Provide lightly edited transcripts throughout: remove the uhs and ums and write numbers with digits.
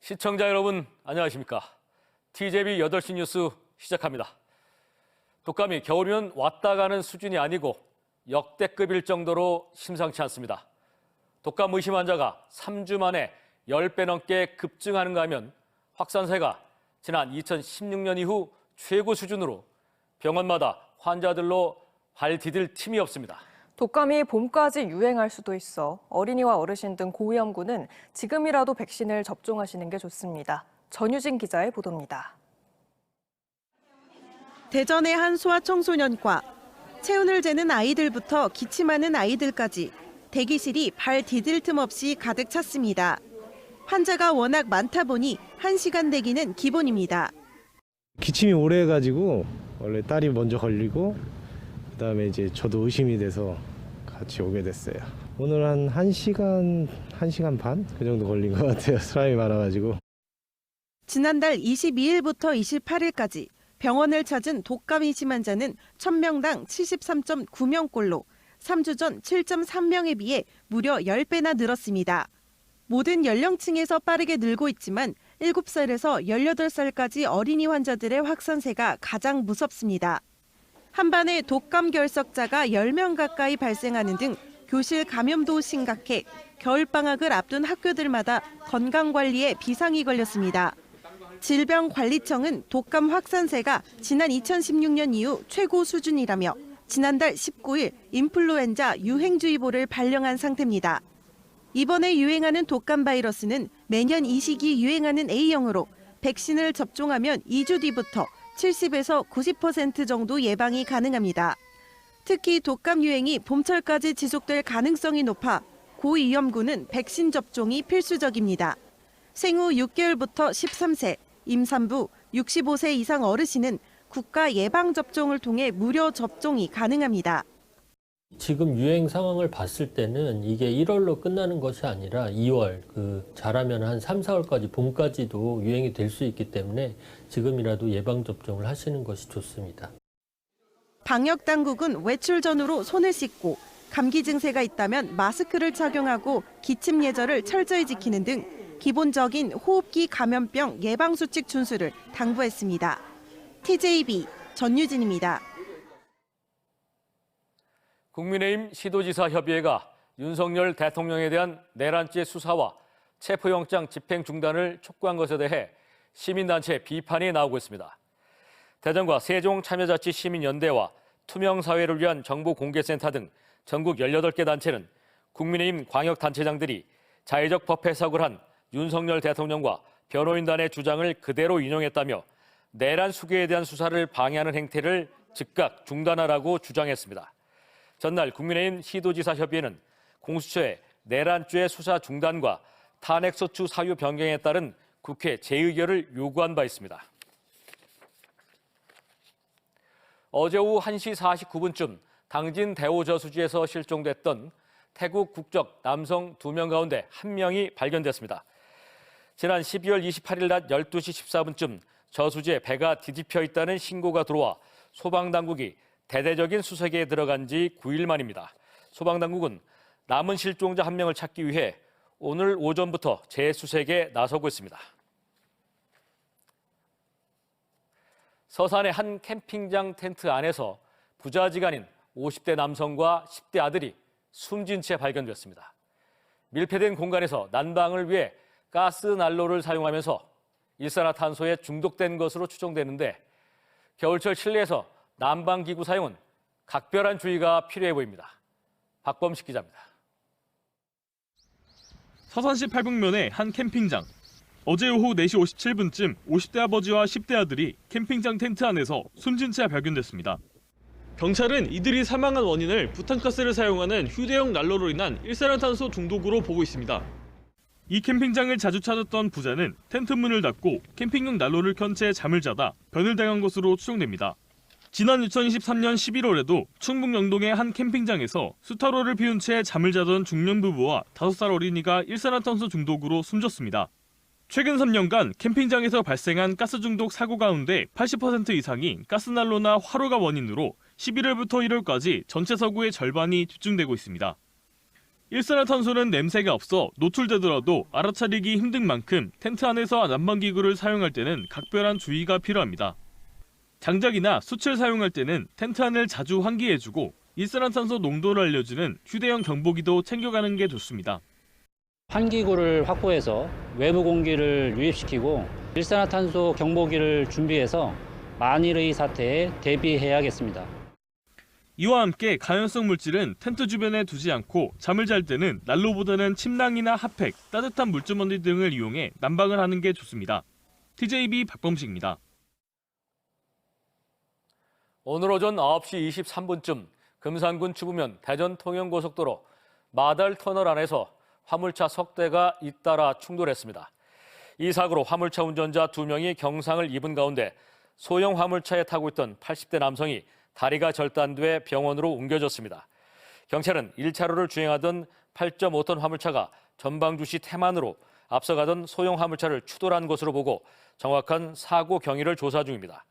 시청자 여러분 안녕하십니까? TJB 8시 뉴스 시작합니다. 독감이 겨울이면 왔다 가는 수준이 아니고 역대급일 정도로 심상치 않습니다. 독감 의심 환자가 3주 만에 10배 넘게 급증하는가 하면 확산세가 지난 2016년 이후 최고 수준으로 병원마다 환자들로 발 디딜 틈이 없습니다. 독감이 봄까지 유행할 수도 있어 어린이와 어르신 등 고위험군은 지금이라도 백신을 접종하시는 게 좋습니다. 전유진 기자의 보도입니다. 대전의 한 소아청소년과 체온을 재는 아이들부터 기침하는 아이들까지 대기실이 발 디딜 틈 없이 가득 찼습니다. 환자가 워낙 많다 보니 1시간 대기는 기본입니다. 기침이 오래 해가지고 원래 딸이 먼저 걸리고 그다음에 이제 저도 의심이 돼서 같이 오게 됐어요. 오늘 한 1시간 반? 그 정도 걸린 것 같아요. 사람이 많아가지고. 지난달 22일부터 28일까지 병원을 찾은 독감 의심 환자는 1000명당 73.9명꼴로 3주 전 7.3명에 비해 무려 10배나 늘었습니다. 모든 연령층에서 빠르게 늘고 있지만 7살에서 18살까지 어린이 환자들의 확산세가 가장 무섭습니다. 한반에 독감 결석자가 10명 가까이 발생하는 등 교실 감염도 심각해 겨울방학을 앞둔 학교들마다 건강관리에 비상이 걸렸습니다. 질병관리청은 독감 확산세가 지난 2016년 이후 최고 수준이라며 지난달 19일 인플루엔자 유행주의보를 발령한 상태입니다. 이번에 유행하는 독감 바이러스는 매년 이 시기 유행하는 A형으로 백신을 접종하면 2주 뒤부터 70에서 90% 정도 예방이 가능합니다. 특히 독감 유행이 봄철까지 지속될 가능성이 높아 고위험군은 백신 접종이 필수적입니다. 생후 6개월부터 13세, 임산부, 65세 이상 어르신은 국가 예방접종을 통해 무료 접종이 가능합니다. 지금 유행 상황을 봤을 때는 이게 1월로 끝나는 것이 아니라 2월, 잘하면 한 3, 4월까지 봄까지도 유행이 될 수 있기 때문에 지금이라도 예방접종을 하시는 것이 좋습니다. 방역당국은 외출 전후로 손을 씻고 감기 증세가 있다면 마스크를 착용하고 기침 예절을 철저히 지키는 등 기본적인 호흡기 감염병 예방수칙 준수를 당부했습니다. TJB 전유진입니다. 국민의힘 시도지사 협의회가 윤석열 대통령에 대한 내란죄 수사와 체포영장 집행 중단을 촉구한 것에 대해 시민단체 비판이 나오고 있습니다. 대전과 세종참여자치시민연대와 투명사회를 위한 정보공개센터 등 전국 18개 단체는 국민의힘 광역단체장들이 자의적 법 해석을 한 윤석열 대통령과 변호인단의 주장을 그대로 인용했다며 내란 수괴에 대한 수사를 방해하는 행태를 즉각 중단하라고 주장했습니다. 전날 국민의힘 시도지사협의회는 공수처의 내란죄 수사 중단과 탄핵소추 사유 변경에 따른 국회 재의결을 요구한 바 있습니다. 어제 오후 1시 49분쯤 당진 대오저수지에서 실종됐던 태국 국적 남성 2명 가운데 1명이 발견됐습니다. 지난 12월 28일 낮 12시 14분쯤 저수지에 배가 뒤집혀 있다는 신고가 들어와 소방당국이 대대적인 수색에 들어간 지 9일 만입니다. 소방당국은 남은 실종자 1명을 찾기 위해 오늘 오전부터 재수색에 나서고 있습니다. 서산의 한 캠핑장 텐트 안에서 부자지간인 50대 남성과 10대 아들이 숨진 채 발견됐습니다. 밀폐된 공간에서 난방을 위해 가스 난로를 사용하면서 일산화탄소에 중독된 것으로 추정되는데 겨울철 실내에서 난방기구 사용은 각별한 주의가 필요해 보입니다. 박범식 기자입니다. 서산시 팔북면의 한 캠핑장. 어제 오후 4시 57분쯤 50대 아버지와 10대 아들이 캠핑장 텐트 안에서 숨진 채 발견됐습니다. 경찰은 이들이 사망한 원인을 부탄가스를 사용하는 휴대용 난로로 인한 일산화탄소 중독으로 보고 있습니다. 이 캠핑장을 자주 찾았던 부자는 텐트 문을 닫고 캠핑용 난로를 켠 채 잠을 자다 변을 당한 것으로 추정됩니다. 지난 2023년 11월에도 충북 영동의 한 캠핑장에서 수타로를 피운 채 잠을 자던 중년 부부와 5살 어린이가 일산화탄소 중독으로 숨졌습니다. 최근 3년간 캠핑장에서 발생한 가스 중독 사고 가운데 80% 이상이 가스난로나 화로가 원인으로 11월부터 1월까지 전체 사고의 절반이 집중되고 있습니다. 일산화탄소는 냄새가 없어 노출되더라도 알아차리기 힘든 만큼 텐트 안에서 난방기구를 사용할 때는 각별한 주의가 필요합니다. 장작이나 숯을 사용할 때는 텐트 안을 자주 환기해주고 일산화탄소 농도를 알려주는 휴대용 경보기도 챙겨가는 게 좋습니다. 환기구를 확보해서 외부 공기를 유입시키고 일산화탄소 경보기를 준비해서 만일의 사태에 대비해야겠습니다. 이와 함께 가연성 물질은 텐트 주변에 두지 않고 잠을 잘 때는 난로보다는 침낭이나 핫팩, 따뜻한 물주머니 등을 이용해 난방을 하는 게 좋습니다. TJB 박범식입니다. 오늘 오전 9시 23분쯤 금산군 추부면 대전 통영고속도로 마달 터널 안에서 화물차 석 대가 잇따라 충돌했습니다. 이 사고로 화물차 운전자 2명이 경상을 입은 가운데 소형 화물차에 타고 있던 80대 남성이 다리가 절단돼 병원으로 옮겨졌습니다. 경찰은 1차로를 주행하던 8.5톤 화물차가 전방주시 태만으로 앞서가던 소형 화물차를 추돌한 것으로 보고 정확한 사고 경위를 조사 중입니다.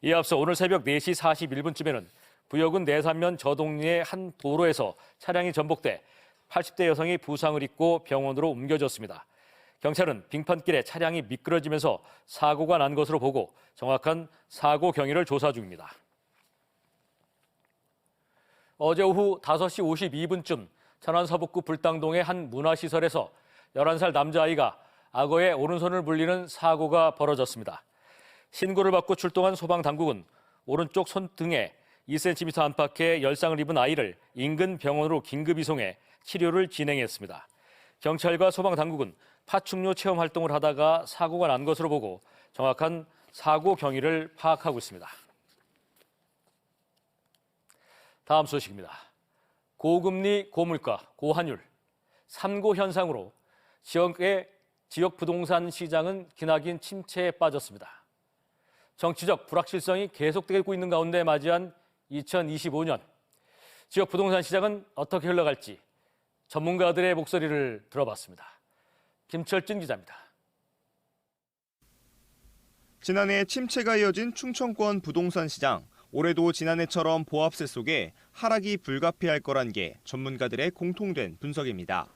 이에 앞서 오늘 새벽 4시 41분쯤에는 부여군 내산면 저동리의 한 도로에서 차량이 전복돼 80대 여성이 부상을 입고 병원으로 옮겨졌습니다. 경찰은 빙판길에 차량이 미끄러지면서 사고가 난 것으로 보고 정확한 사고 경위를 조사 중입니다. 어제 오후 5시 52분쯤 천안 서북구 불당동의 한 문화시설에서 11살 남자아이가 악어의 오른손을 물리는 사고가 벌어졌습니다. 신고를 받고 출동한 소방당국은 오른쪽 손등에 2cm 안팎의 열상을 입은 아이를 인근 병원으로 긴급 이송해 치료를 진행했습니다. 경찰과 소방당국은 파충류 체험 활동을 하다가 사고가 난 것으로 보고 정확한 사고 경위를 파악하고 있습니다. 다음 소식입니다. 고금리, 고물가, 고환율, 3고 현상으로 지역 부동산 시장은 기나긴 침체에 빠졌습니다. 정치적 불확실성이 계속되고 있는 가운데 맞이한 2025년, 지역 부동산 시장은 어떻게 흘러갈지 전문가들의 목소리를 들어봤습니다. 김철진 기자입니다. 지난해 침체가 이어진 충청권 부동산 시장. 올해도 지난해처럼 보합세 속에 하락이 불가피할 거란 게 전문가들의 공통된 분석입니다.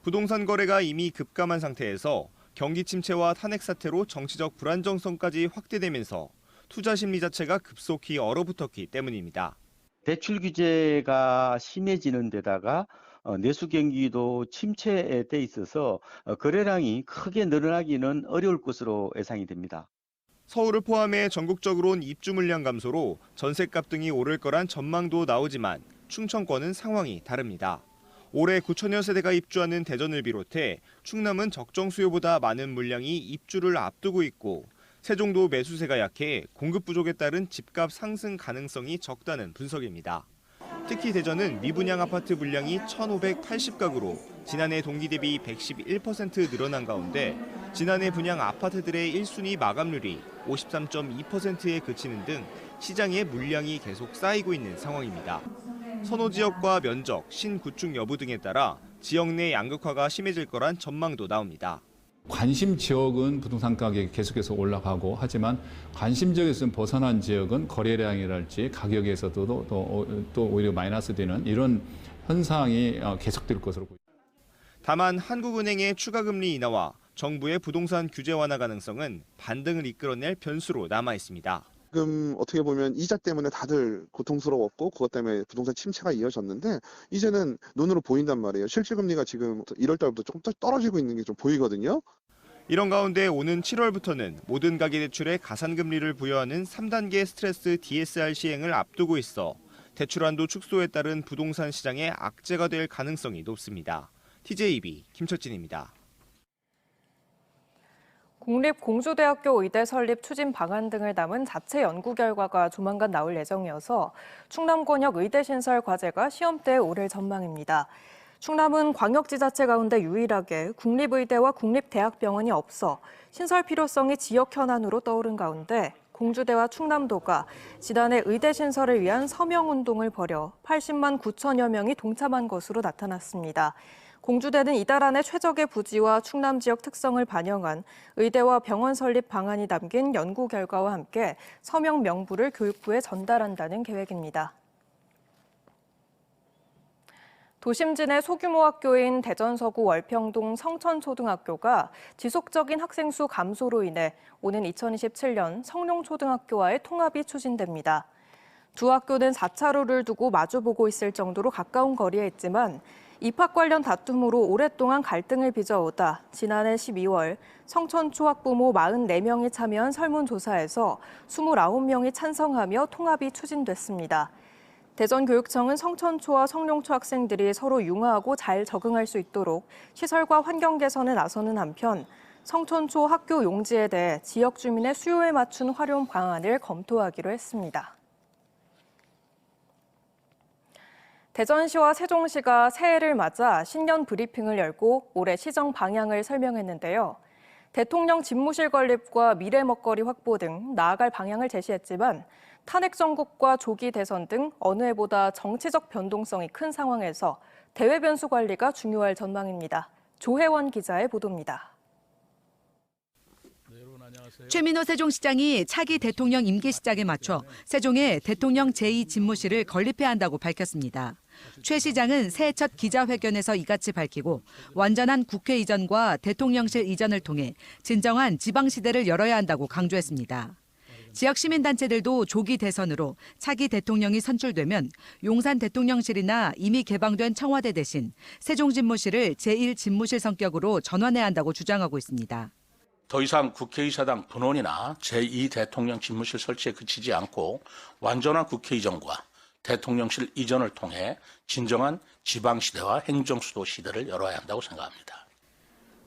부동산 거래가 이미 급감한 상태에서 경기 침체와 탄핵 사태로 정치적 불안정성까지 확대되면서 투자 심리 자체가 급속히 얼어붙었기 때문입니다. 대출 규제가 심해지는 데다가 내수 경기도 침체에 돼 있어서 거래량이 크게 늘어나기는 어려울 것으로 예상이 됩니다. 서울을 포함해 전국적으로는 입주 물량 감소로 전셋값 등이 오를 거란 전망도 나오지만 충청권은 상황이 다릅니다. 올해 9천여 세대가 입주하는 대전을 비롯해 충남은 적정 수요보다 많은 물량이 입주를 앞두고 있고 세종도 매수세가 약해 공급 부족에 따른 집값 상승 가능성이 적다는 분석입니다. 특히 대전은 미분양 아파트 물량이 1,580가구로 지난해 동기 대비 111% 늘어난 가운데 지난해 분양 아파트들의 1순위 마감률이 53.2%에 그치는 등 시장에 물량이 계속 쌓이고 있는 상황입니다. 선호 지역과 면적, 신구축 여부 등에 따라 지역 내 양극화가 심해질 거란 전망도 나옵니다. 관심 지역은 부동산 가격이 계속해서 올라가고 하지만 관심 지역에서 벗어난 지역은 거래량이랄지 가격에서도 또 오히려 마이너스 되는 이런 현상이 계속될 것으로 보입니다. 다만 한국은행의 추가금리 인하와 정부의 부동산 규제 완화 가능성은 반등을 이끌어낼 변수로 남아 있습니다. 지금 어떻게 보면 이자 때문에 다들 고통스러웠고 그것 때문에 부동산 침체가 이어졌는데 이제는 눈으로 보인단 말이에요. 실질금리가 지금 1월 달부터 조금 떨어지고 있는 게 좀 보이거든요. 이런 가운데 오는 7월부터는 모든 가계대출에 가산금리를 부여하는 3단계 스트레스 DSR 시행을 앞두고 있어 대출한도 축소에 따른 부동산 시장의 악재가 될 가능성이 높습니다. TJB 김철진입니다. 국립공주대학교 의대 설립 추진 방안 등을 담은 자체 연구 결과가 조만간 나올 예정이어서 충남 권역 의대 신설 과제가 시험대에 오를 전망입니다. 충남은 광역지자체 가운데 유일하게 국립의대와 국립대학병원이 없어 신설 필요성이 지역 현안으로 떠오른 가운데 공주대와 충남도가 지난해 의대 신설을 위한 서명운동을 벌여 80만 9천여 명이 동참한 것으로 나타났습니다. 공주대는 이달 안에 최적의 부지와 충남 지역 특성을 반영한 의대와 병원 설립 방안이 담긴 연구 결과와 함께 서명 명부를 교육부에 전달한다는 계획입니다. 도심진의 소규모 학교인 대전 서구 월평동 성천초등학교가 지속적인 학생 수 감소로 인해 오는 2027년 성룡초등학교와의 통합이 추진됩니다. 두 학교는 4차로를 두고 마주보고 있을 정도로 가까운 거리에 있지만 입학 관련 다툼으로 오랫동안 갈등을 빚어오다 지난해 12월 성천초 학부모 44명이 참여한 설문조사에서 29명이 찬성하며 통합이 추진됐습니다. 대전교육청은 성천초와 성룡초 학생들이 서로 융화하고 잘 적응할 수 있도록 시설과 환경 개선에 나서는 한편 성천초 학교 용지에 대해 지역 주민의 수요에 맞춘 활용 방안을 검토하기로 했습니다. 대전시와 세종시가 새해를 맞아 신년 브리핑을 열고 올해 시정 방향을 설명했는데요. 대통령 집무실 건립과 미래 먹거리 확보 등 나아갈 방향을 제시했지만 탄핵 정국과 조기 대선 등 어느 해보다 정치적 변동성이 큰 상황에서 대외 변수 관리가 중요할 전망입니다. 조혜원 기자의 보도입니다. 최민호 세종시장이 차기 대통령 임기 시작에 맞춰 세종에 대통령 제2집무실을 건립해야 한다고 밝혔습니다. 최 시장은 새해 첫 기자회견에서 이같이 밝히고 완전한 국회 이전과 대통령실 이전을 통해 진정한 지방시대를 열어야 한다고 강조했습니다. 지역 시민단체들도 조기 대선으로 차기 대통령이 선출되면 용산 대통령실이나 이미 개방된 청와대 대신 세종집무실을 제1집무실 성격으로 전환해야 한다고 주장하고 있습니다. 더 이상 국회의사당 분원이나 제2대통령 집무실 설치에 그치지 않고 완전한 국회 이전과 대통령실 이전을 통해 진정한 지방시대와 행정수도 시대를 열어야 한다고 생각합니다.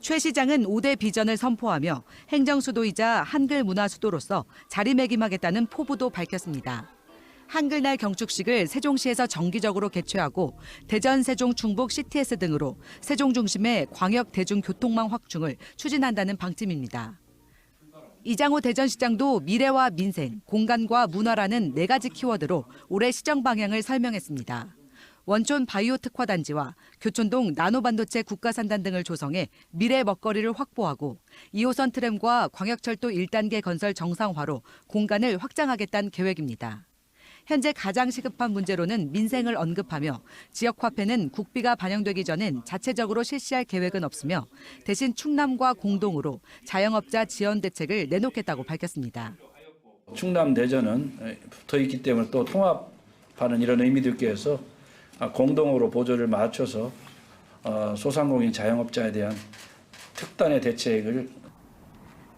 최 시장은 5대 비전을 선포하며 행정수도이자 한글 문화수도로서 자리매김하겠다는 포부도 밝혔습니다. 한글날 경축식을 세종시에서 정기적으로 개최하고 대전, 세종, 충북, CTS 등으로 세종 중심의 광역 대중교통망 확충을 추진한다는 방침입니다. 이장호 대전시장도 미래와 민생, 공간과 문화라는 4가지 키워드로 올해 시정 방향을 설명했습니다. 원촌 바이오 특화단지와 교촌동 나노반도체 국가산단 등을 조성해 미래 먹거리를 확보하고 2호선 트램과 광역철도 1단계 건설 정상화로 공간을 확장하겠다는 계획입니다. 현재 가장 시급한 문제로는 민생을 언급하며 지역화폐는 국비가 반영되기 전엔 자체적으로 실시할 계획은 없으며 대신 충남과 공동으로 자영업자 지원 대책을 내놓겠다고 밝혔습니다. 충남 대전은 붙어있기 때문에 또 통합하는 이런 의미도 있게 해서 공동으로 보조를 맞춰서 소상공인 자영업자에 대한 특단의 대책을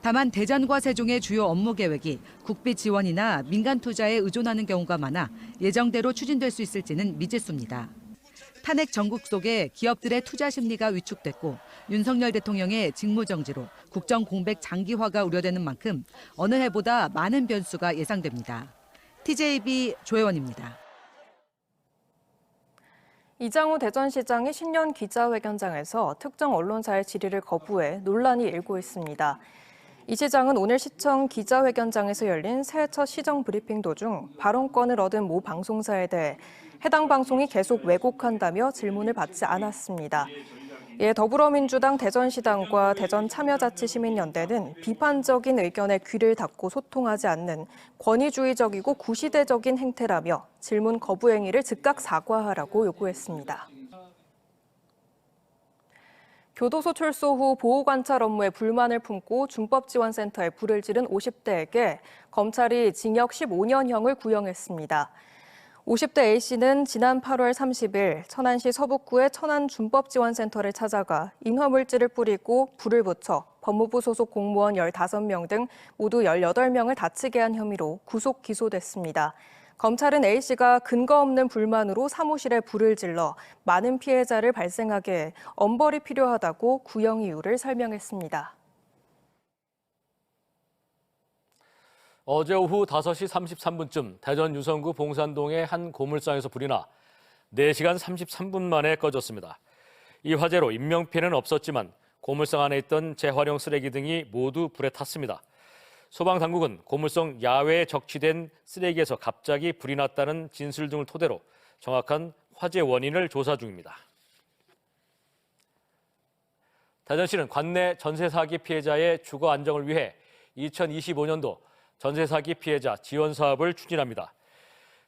다만 대전과 세종의 주요 업무 계획이 국비 지원이나 민간 투자에 의존하는 경우가 많아 예정대로 추진될 수 있을지는 미지수입니다. 탄핵 전국 속에 기업들의 투자 심리가 위축됐고 윤석열 대통령의 직무 정지로 국정 공백 장기화가 우려되는 만큼 어느 해보다 많은 변수가 예상됩니다. TJB 조혜원입니다. 이장호 대전시장이 신년 기자회견장에서 특정 언론사의 질의를 거부해 논란이 일고 있습니다. 이 시장은 오늘 시청 기자회견장에서 열린 새해 첫 시정 브리핑 도중 발언권을 얻은 모 방송사에 대해 해당 방송이 계속 왜곡한다며 질문을 받지 않았습니다. 이에 더불어민주당 대전시당과 대전참여자치시민연대는 비판적인 의견에 귀를 닫고 소통하지 않는 권위주의적이고 구시대적인 행태라며 질문 거부 행위를 즉각 사과하라고 요구했습니다. 교도소 출소 후 보호관찰 업무에 불만을 품고 준법지원센터에 불을 지른 50대에게 검찰이 징역 15년형을 구형했습니다. 50대 A씨는 지난 8월 30일 천안시 서북구의 천안준법지원센터를 찾아가 인화물질을 뿌리고 불을 붙여 법무부 소속 공무원 15명 등 모두 18명을 다치게 한 혐의로 구속 기소됐습니다. 검찰은 A씨가 근거 없는 불만으로 사무실에 불을 질러 많은 피해자를 발생하게 해 엄벌이 필요하다고 구형 이유를 설명했습니다. 어제 오후 5시 33분쯤 대전 유성구 봉산동의 한 고물상에서 불이 나 4시간 33분 만에 꺼졌습니다. 이 화재로 인명피해는 없었지만 고물상 안에 있던 재활용 쓰레기 등이 모두 불에 탔습니다. 소방당국은 고물상 야외에 적치된 쓰레기에서 갑자기 불이 났다는 진술 등을 토대로 정확한 화재 원인을 조사 중입니다. 대전시는 관내 전세 사기 피해자의 주거 안정을 위해 2025년도 전세 사기 피해자 지원 사업을 추진합니다.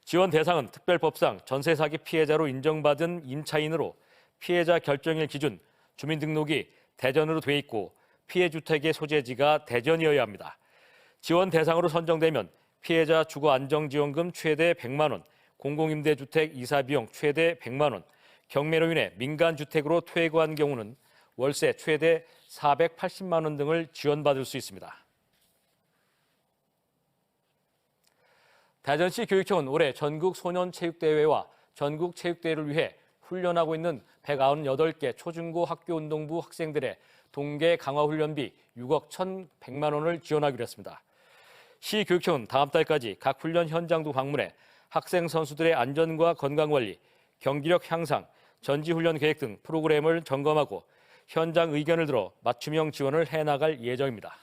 지원 대상은 특별법상 전세 사기 피해자로 인정받은 임차인으로 피해자 결정일 기준 주민등록이 대전으로 돼 있고 피해 주택의 소재지가 대전이어야 합니다. 지원 대상으로 선정되면 피해자 주거 안정지원금 최대 100만 원, 공공임대주택 이사비용 최대 100만 원, 경매로 인해 민간주택으로 퇴거한 경우는 월세 최대 480만 원 등을 지원받을 수 있습니다. 대전시 교육청은 올해 전국 소년체육대회와 전국체육대회를 위해 훈련하고 있는 198개 초중고 학교운동부 학생들의 동계 강화훈련비 6억 1,100만 원을 지원하기로 했습니다. 시 교육청은 다음 달까지 각 훈련 현장도 방문해 학생 선수들의 안전과 건강관리, 경기력 향상, 전지훈련 계획 등 프로그램을 점검하고 현장 의견을 들어 맞춤형 지원을 해나갈 예정입니다.